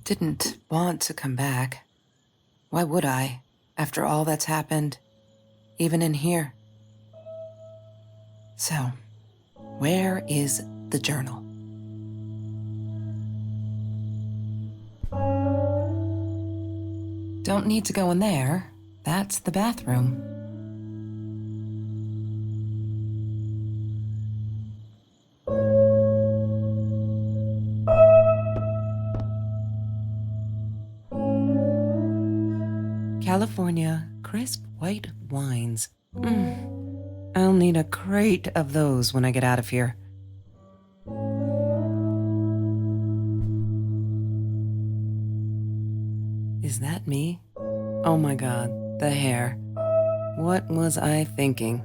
didn't want to come back. Why would I, after all that's happened, even in here? So, where is the journal? Don't need to go in there. That's the bathroom. California crisp white wines. I'll need a crate of those when I get out of here. Is that me? Oh my God, the hair. What was I thinking?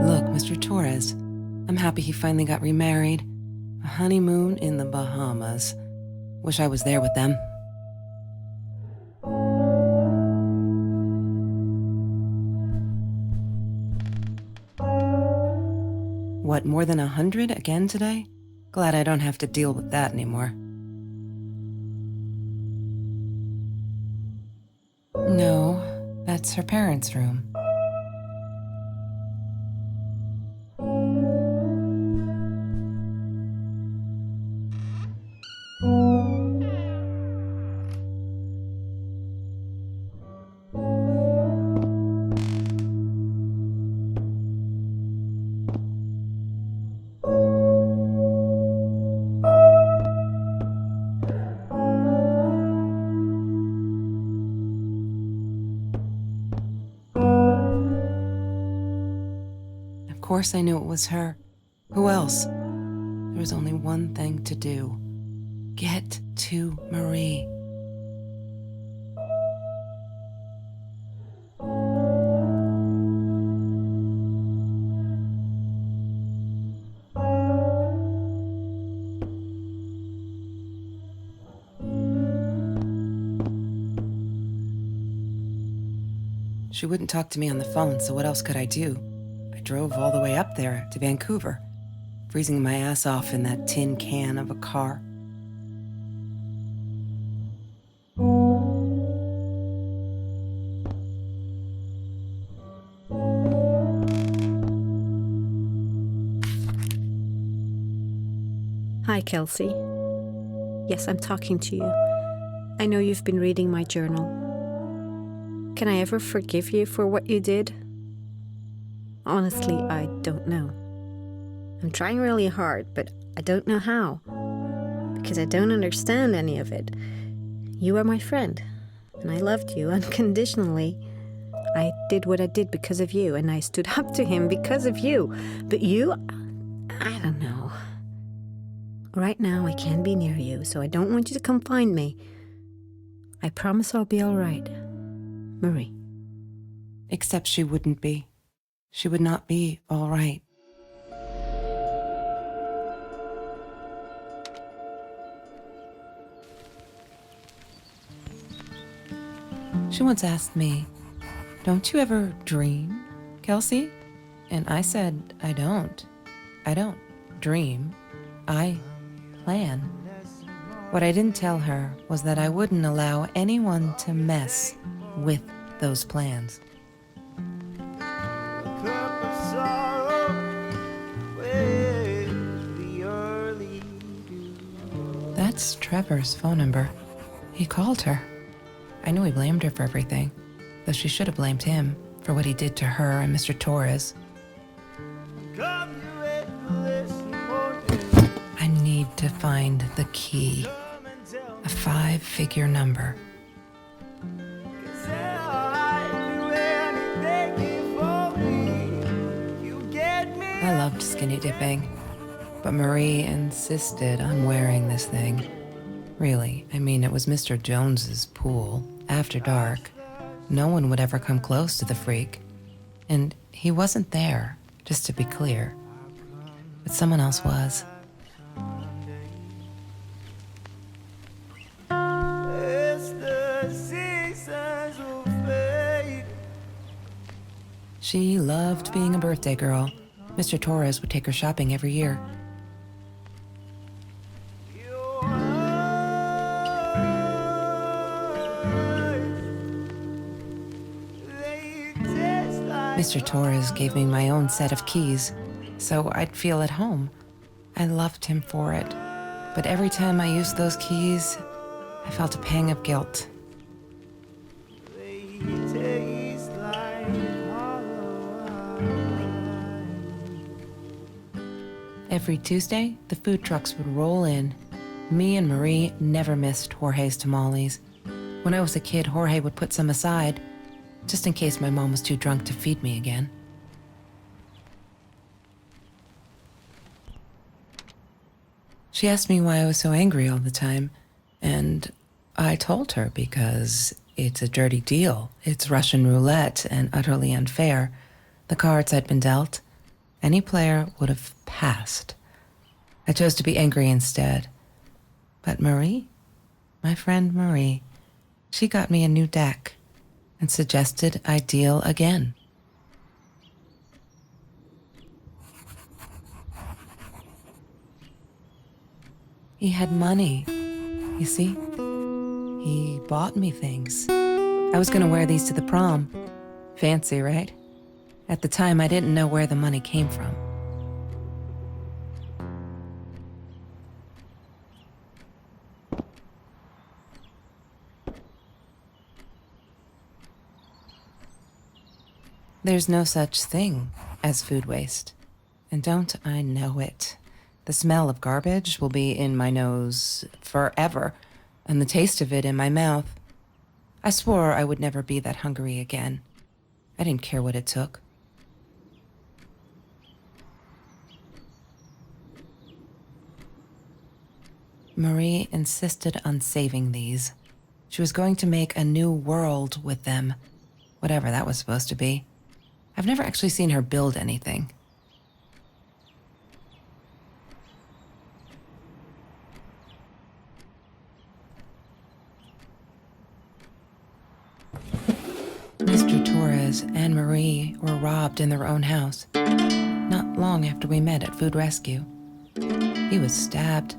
Look, Mr. Torres, I'm happy he finally got remarried. A honeymoon in the Bahamas. Wish I was there with them. What, more than 100 again today? Glad I don't have to deal with that anymore. No, that's her parents' room. Of course I knew it was her. Who else? There was only one thing to do. Get to Marie. She wouldn't talk to me on the phone, so what else could I do? I drove all the way up there to Vancouver, freezing my ass off in that tin can of a car. Hi, Kelsey. Yes, I'm talking to you. I know you've been reading my journal. Can I ever forgive you for what you did? Honestly, I don't know. I'm trying really hard, but I don't know how. Because I don't understand any of it. You are my friend, and I loved you unconditionally. I did what I did because of you, and I stood up to him because of you. But you, I don't know. Right now, I can't be near you, so I don't want you to come find me. I promise I'll be all right. Marie. Except she wouldn't be. She would not be all right. She once asked me, "Don't you ever dream, Kelsey?" And I said, I don't. I don't dream. I plan. What I didn't tell her was that I wouldn't allow anyone to mess with those plans. That's Trevor's phone number. He called her. I knew he blamed her for everything, though she should have blamed him for what he did to her and Mr. Torres. I need to find the key. A 5-figure number. I loved skinny dipping, but Marie insisted on wearing this thing. Really, I mean, it was Mr. Jones's pool, after dark. No one would ever come close to the freak. And he wasn't there, just to be clear. But someone else was. She loved being a birthday girl. Mr. Torres would take her shopping every year. Mr. Torres gave me my own set of keys, so I'd feel at home. I loved him for it, but every time I used those keys, I felt a pang of guilt. Every Tuesday, the food trucks would roll in. Me and Marie never missed Jorge's tamales. When I was a kid, Jorge would put some aside, just in case my mom was too drunk to feed me again. She asked me why I was so angry all the time, and I told her because it's a dirty deal. It's Russian roulette and utterly unfair. The cards I'd been dealt, any player would have passed. I chose to be angry instead. But Marie, my friend Marie, she got me a new deck and suggested I deal again. He had money, you see? He bought me things. I was gonna wear these to the prom. Fancy, right? At the time, I didn't know where the money came from. There's no such thing as food waste. And don't I know it? The smell of garbage will be in my nose forever, and the taste of it in my mouth. I swore I would never be that hungry again. I didn't care what it took. Marie insisted on saving these. She was going to make a new world with them, whatever that was supposed to be. I've never actually seen her build anything. Mr. Torres and Marie were robbed in their own house, not long after we met at Food Rescue. He was stabbed,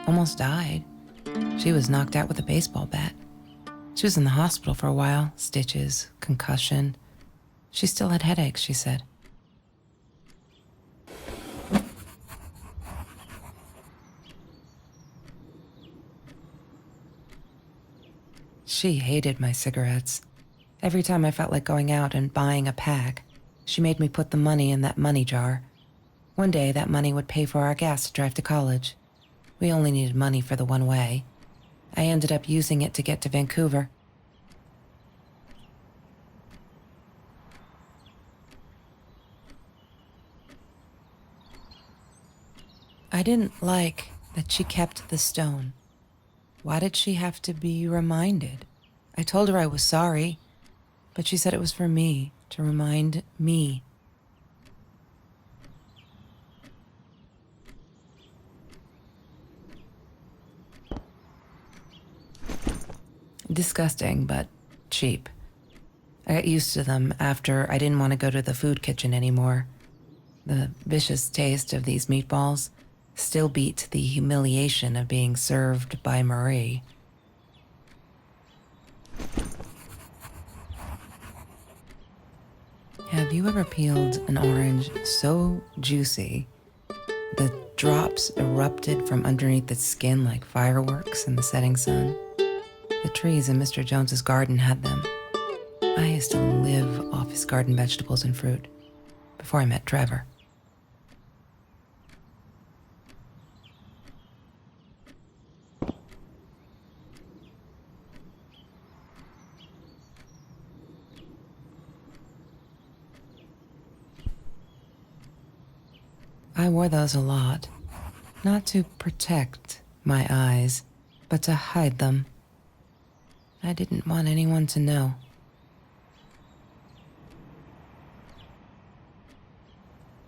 almost died. She was knocked out with a baseball bat. She was in the hospital for a while, stitches, concussion. She still had headaches, she said. She hated my cigarettes. Every time I felt like going out and buying a pack, she made me put the money in that money jar. One day, that money would pay for our gas to drive to college. We only needed money for the one way. I ended up using it to get to Vancouver. I didn't like that she kept the stone. Why did she have to be reminded? I told her I was sorry, but she said it was for me, to remind me. Disgusting, but cheap. I got used to them after I didn't want to go to the food kitchen anymore. The vicious taste of these meatballs still beat the humiliation of being served by Marie. Have you ever peeled an orange so juicy the drops erupted from underneath its skin like fireworks in the setting sun? The trees in Mr. Jones's garden had them. I used to live off his garden vegetables and fruit before I met Trevor. I wore those a lot, not to protect my eyes, but to hide them. I didn't want anyone to know.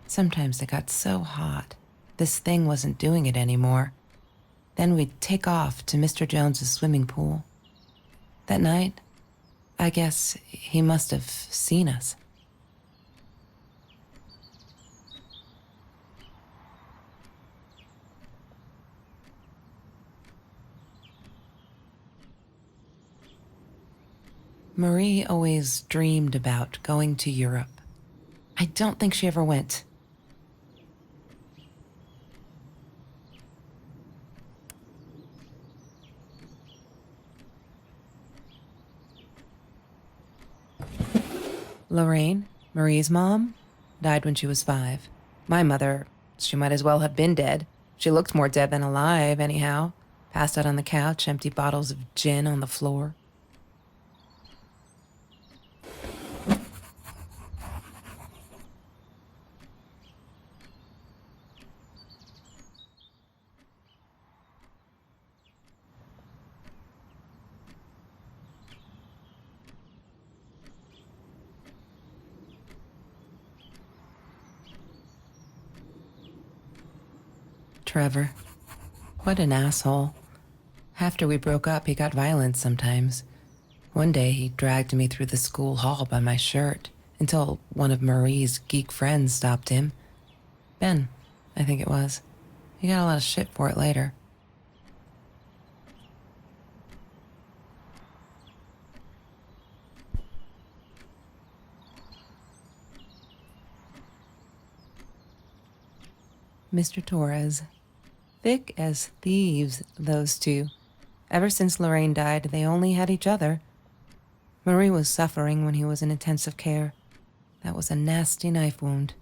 Sometimes it got so hot, this thing wasn't doing it anymore. Then we'd take off to Mr. Jones's swimming pool. That night, I guess he must have seen us. Marie always dreamed about going to Europe. I don't think she ever went. Lorraine, Marie's mom, died when she was 5. My mother, she might as well have been dead. She looked more dead than alive, anyhow. Passed out on the couch, empty bottles of gin on the floor. Trevor. What an asshole. After we broke up, he got violent sometimes. One day, he dragged me through the school hall by my shirt until one of Marie's geek friends stopped him. Ben, I think it was. He got a lot of shit for it later. Mr. Torres. Thick as thieves, those two. Ever since Lorraine died, they only had each other. Marie was suffering when he was in intensive care. That was a nasty knife wound.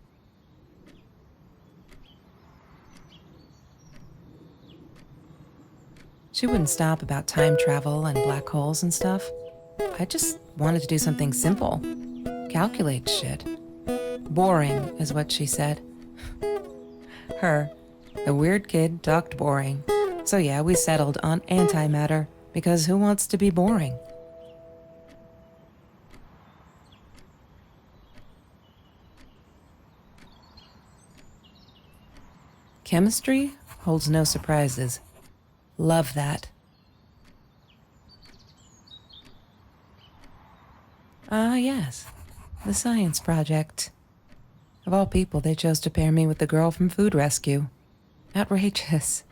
She wouldn't stop about time travel and black holes and stuff. I just wanted to do something simple. Calculate shit. Boring is what she said. Her, the weird kid, talked boring. So yeah, we settled on antimatter, because who wants to be boring? Chemistry holds no surprises. Love that. Ah, yes. The science project. Of all people, they chose to pair me with the girl from Food Rescue. Outrageous.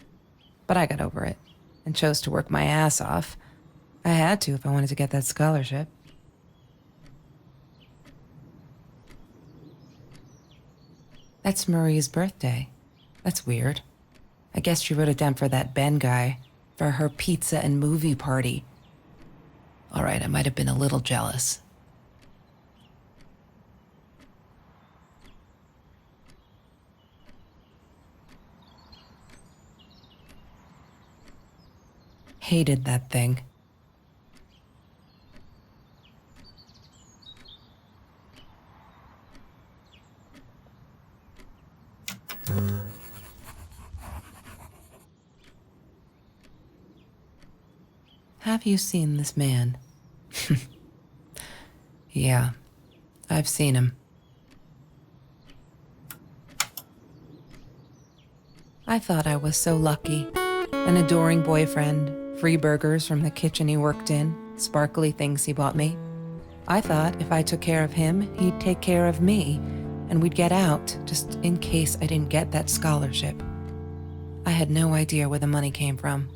But I got over it and chose to work my ass off. I had to if I wanted to get that scholarship. That's Marie's birthday. That's weird. I guess she wrote it down for that Ben guy, for her pizza and movie party. All right, I might have been a little jealous. Hated that thing. Have you seen this man? Yeah, I've seen him. I thought I was so lucky. An adoring boyfriend, free burgers from the kitchen he worked in, sparkly things he bought me. I thought if I took care of him, he'd take care of me, and we'd get out, just in case I didn't get that scholarship. I had no idea where the money came from.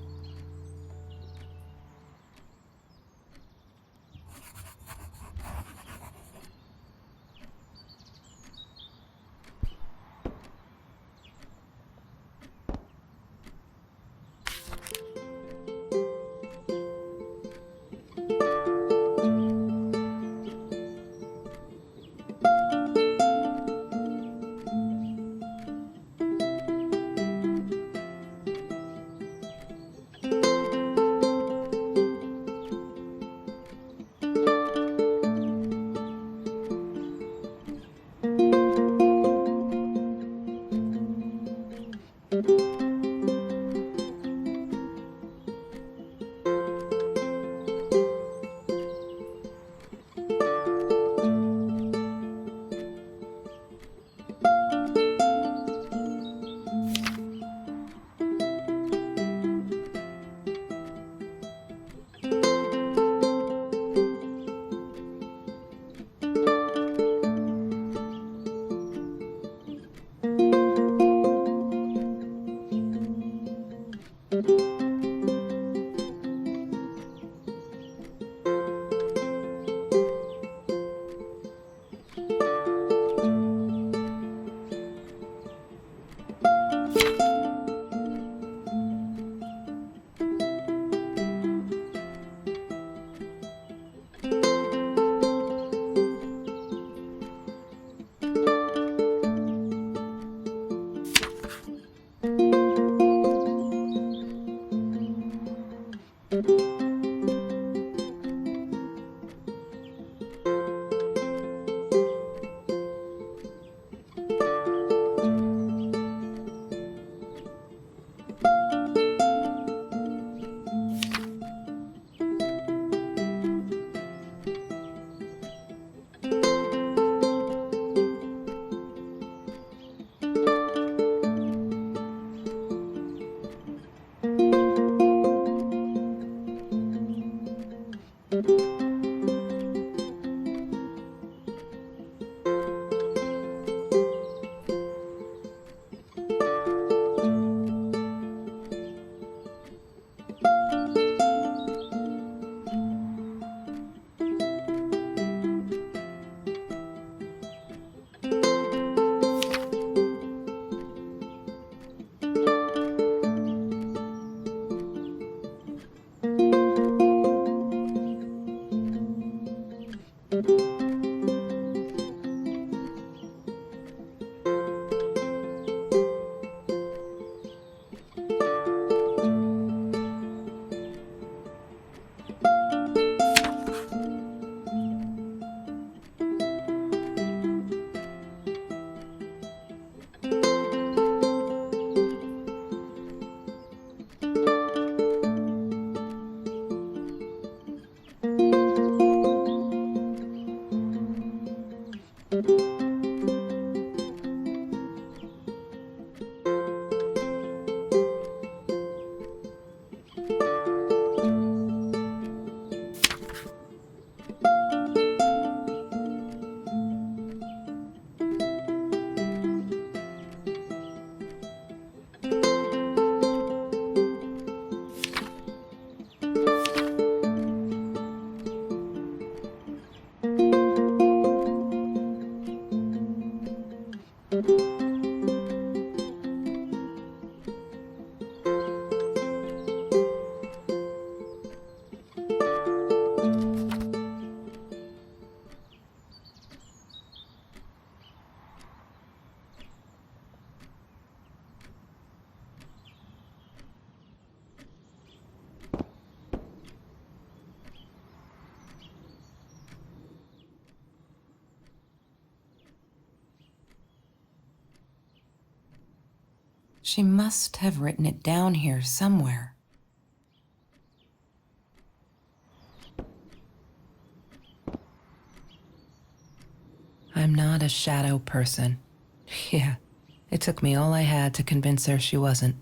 She must have written it down here somewhere. I'm not a shadow person. Yeah, it took me all I had to convince her she wasn't.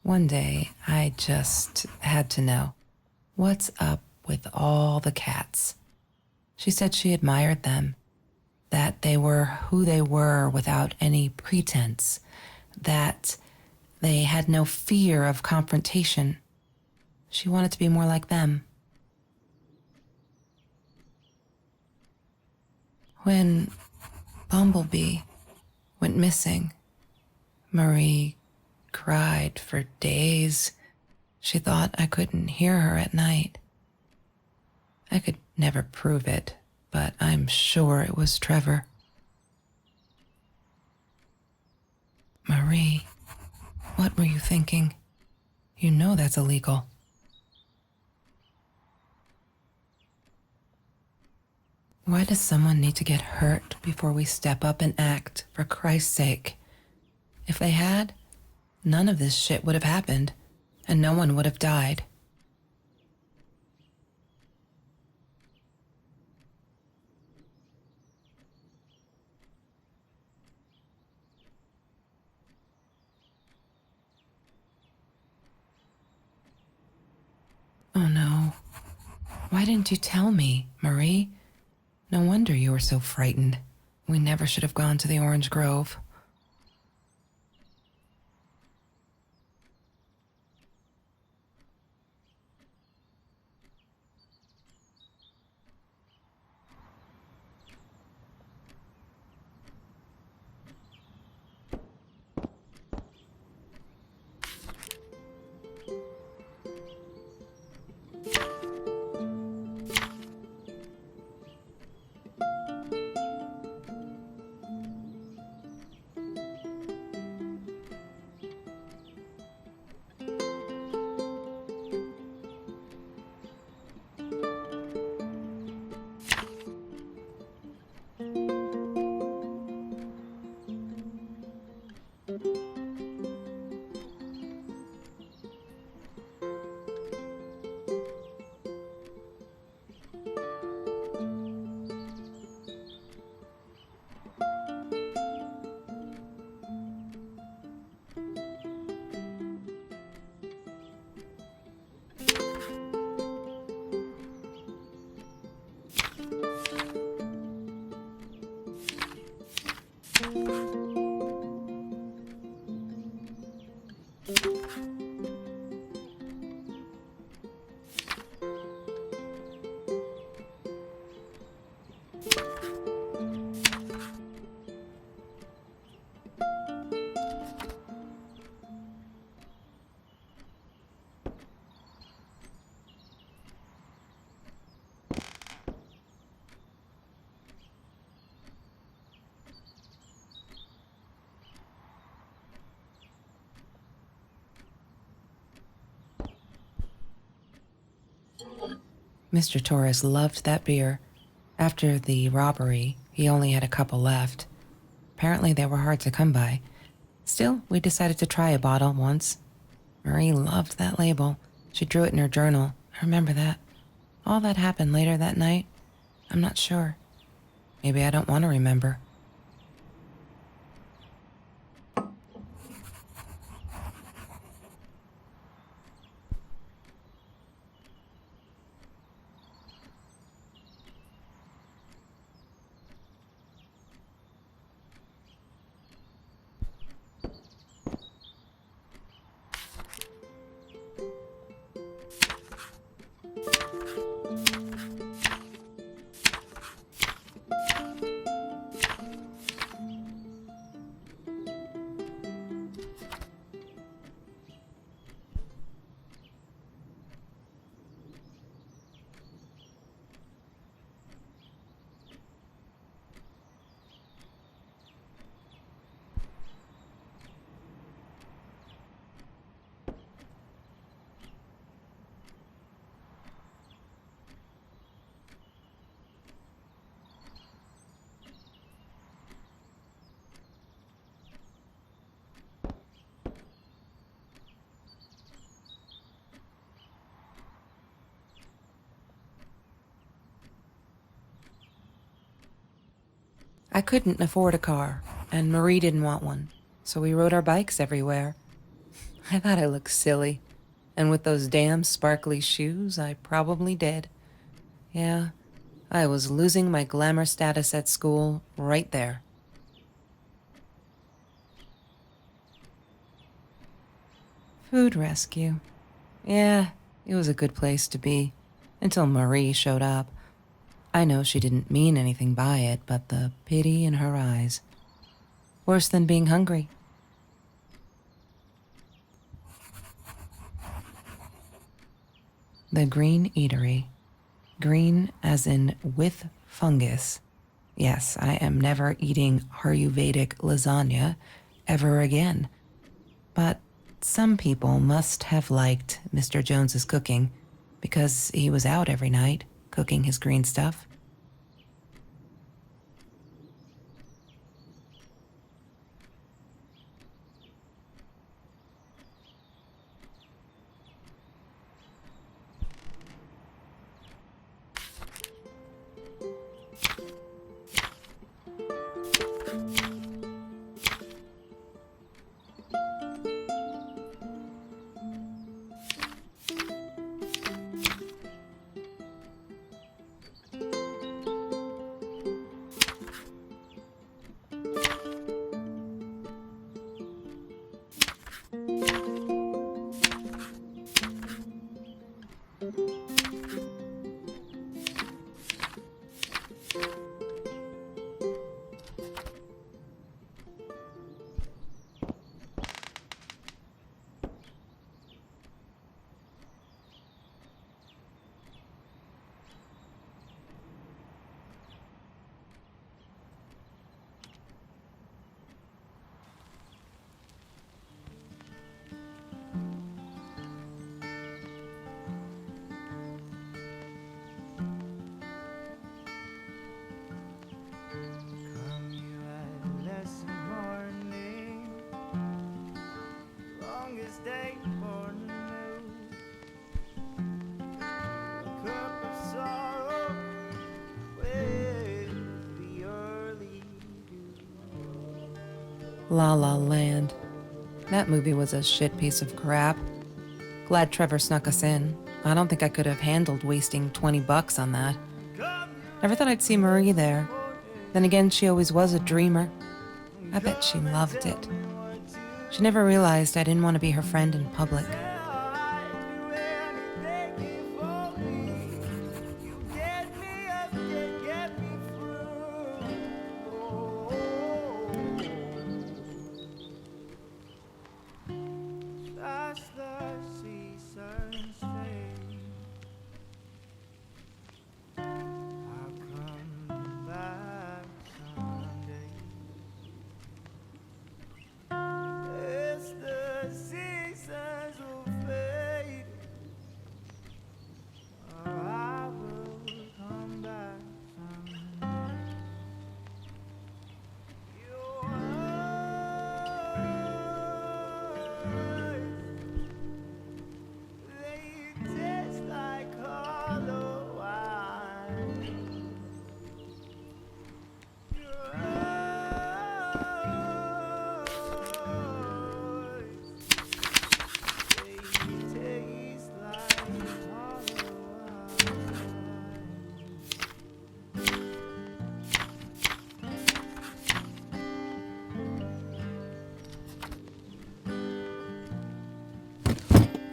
One day, I just had to know, what's up with all the cats? She said she admired them, that they were who they were without any pretense, that they had no fear of confrontation. She wanted to be more like them. When Bumblebee went missing, Marie cried for days. She thought I couldn't hear her at night. I could never prove it, but I'm sure it was Trevor. Marie, what were you thinking? You know that's illegal. Why does someone need to get hurt before we step up and act, for Christ's sake? If they had, none of this shit would have happened, and no one would have died. Oh no. Why didn't you tell me, Marie? No wonder you were so frightened. We never should have gone to the Orange Grove. Mr. Torres loved that beer. After the robbery, he only had a couple left. Apparently they were hard to come by. Still, we decided to try a bottle once. Marie loved that label. She drew it in her journal. I remember that. All that happened later that night, I'm not sure. Maybe I don't want to remember. I couldn't afford a car, and Marie didn't want one, so we rode our bikes everywhere. I thought I looked silly, and with those damn sparkly shoes, I probably did. Yeah, I was losing my glamour status at school right there. Food rescue. Yeah, it was a good place to be, until Marie showed up. I know she didn't mean anything by it, but the pity in her eyes. Worse than being hungry. The Green Eatery. Green as in with fungus. Yes, I am never eating Ayurvedic lasagna ever again. But some people must have liked Mr. Jones's cooking because he was out every night cooking his green stuff. La La Land. That movie was a shit piece of crap. Glad Trevor snuck us in. I don't think I could have handled wasting $20 on that. Never thought I'd see Marie there. Then again, she always was a dreamer. I bet she loved it. She never realized I didn't want to be her friend in public.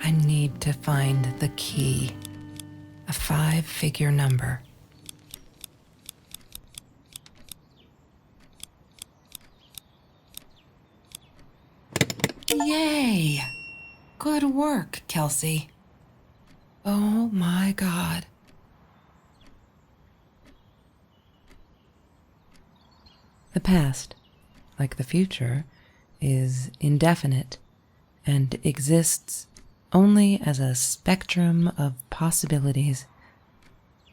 I need to find the key. A 5-figure number. Yay! Good work, Kelsey. Oh my God. The past, like the future, is indefinite and exists only as a spectrum of possibilities.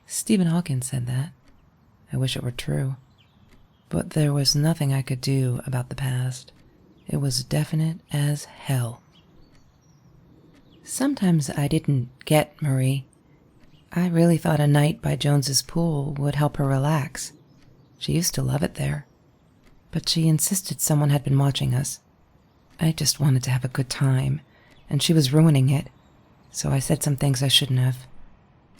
Stephen Hawking said that. I wish it were true. But there was nothing I could do about the past. It was definite as hell. Sometimes I didn't get Marie. I really thought a night by Jones's pool would help her relax. She used to love it there. But she insisted someone had been watching us. I just wanted to have a good time, and she was ruining it, so I said some things I shouldn't have.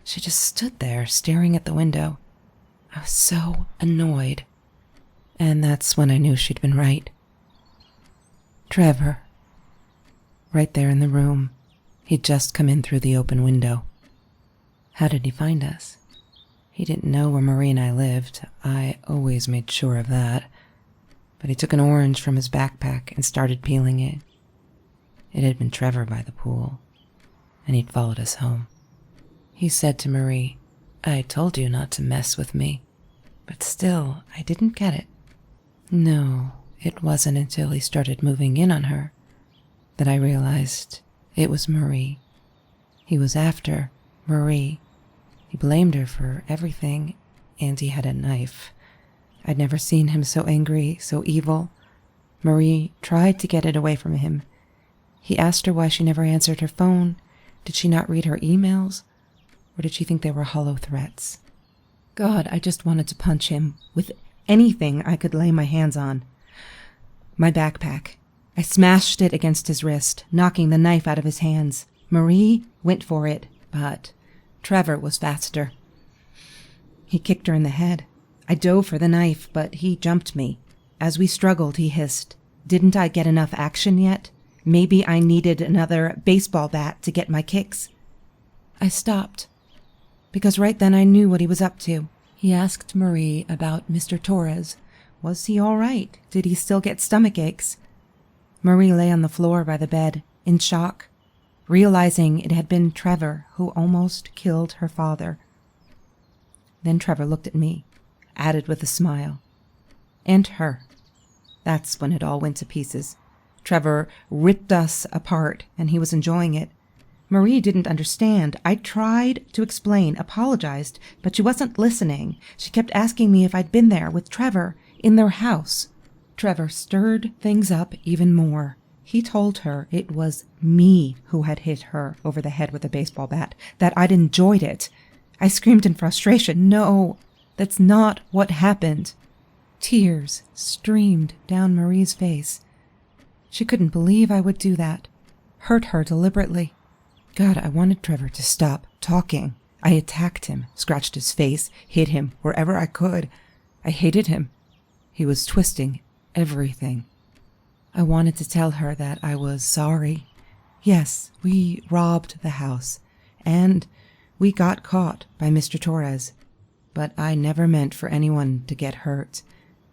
She just stood there, staring at the window. I was so annoyed. And that's when I knew she'd been right. Trevor. Right there in the room. He'd just come in through the open window. How did he find us? He didn't know where Marie and I lived. I always made sure of that. But he took an orange from his backpack and started peeling it. It had been Trevor by the pool, and he'd followed us home. He said to Marie, "I told you not to mess with me." But still, I didn't get it. No, it wasn't until he started moving in on her that I realized it was Marie. He was after Marie. He blamed her for everything, and he had a knife. I'd never seen him so angry, so evil. Marie tried to get it away from him. He asked her why she never answered her phone. Did she not read her emails? Or did she think they were hollow threats? God, I just wanted to punch him with anything I could lay my hands on. My backpack. I smashed it against his wrist, knocking the knife out of his hands. Marie went for it, but Trevor was faster. He kicked her in the head. I dove for the knife, but he jumped me. As we struggled, he hissed, "Didn't I get enough action yet? Maybe I needed another baseball bat to get my kicks." I stopped, because right then I knew what he was up to. He asked Marie about Mr. Torres. Was he all right? Did he still get stomach aches? Marie lay on the floor by the bed, in shock, realizing it had been Trevor who almost killed her father. Then Trevor looked at me, added with a smile. And her. That's when it all went to pieces. Trevor ripped us apart, and he was enjoying it. Marie didn't understand. I tried to explain, apologized, but she wasn't listening. She kept asking me if I'd been there with Trevor in their house. Trevor stirred things up even more. He told her it was me who had hit her over the head with a baseball bat, that I'd enjoyed it. I screamed in frustration, "No, that's not what happened." Tears streamed down Marie's face. She couldn't believe I would do that, hurt her deliberately. God, I wanted Trevor to stop talking. I attacked him, scratched his face, hit him wherever I could. I hated him. He was twisting everything. I wanted to tell her that I was sorry. Yes, we robbed the house, and we got caught by Mr. Torres. But I never meant for anyone to get hurt.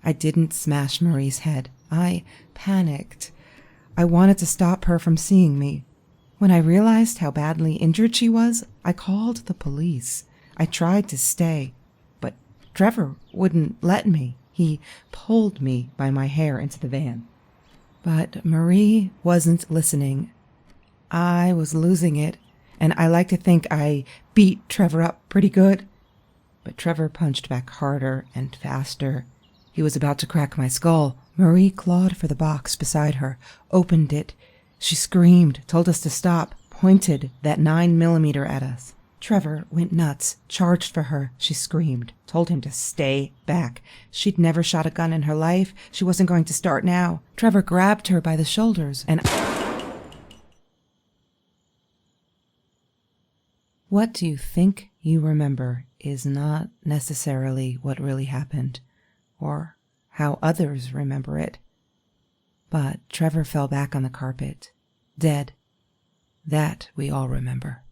I didn't smash Marie's head. I panicked. I wanted to stop her from seeing me. When I realized how badly injured she was, I called the police. I tried to stay, but Trevor wouldn't let me. He pulled me by my hair into the van. But Marie wasn't listening. I was losing it, and I like to think I beat Trevor up pretty good. But Trevor punched back harder and faster. He was about to crack my skull. Marie clawed for the box beside her, opened it. She screamed, told us to stop, pointed that 9mm at us. Trevor went nuts, charged for her. She screamed, told him to stay back. She'd never shot a gun in her life. She wasn't going to start now. Trevor grabbed her by the shoulders and... What do you think you remember is not necessarily what really happened, or how others remember it. But Trevor fell back on the carpet, dead. That we all remember.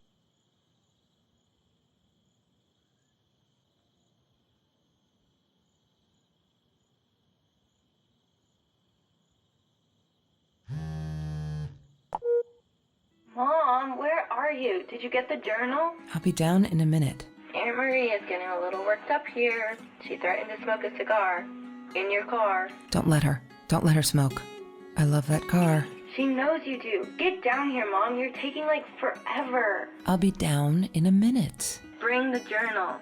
Mom, where are you? Did you get the journal? I'll be down in a minute. Aunt Marie is getting a little worked up here. She threatened to smoke a cigar. In your car. Don't let her. Don't let her smoke. I love that car. She knows you do. Get down here, Mom. You're taking like forever. I'll be down in a minute. Bring the journal.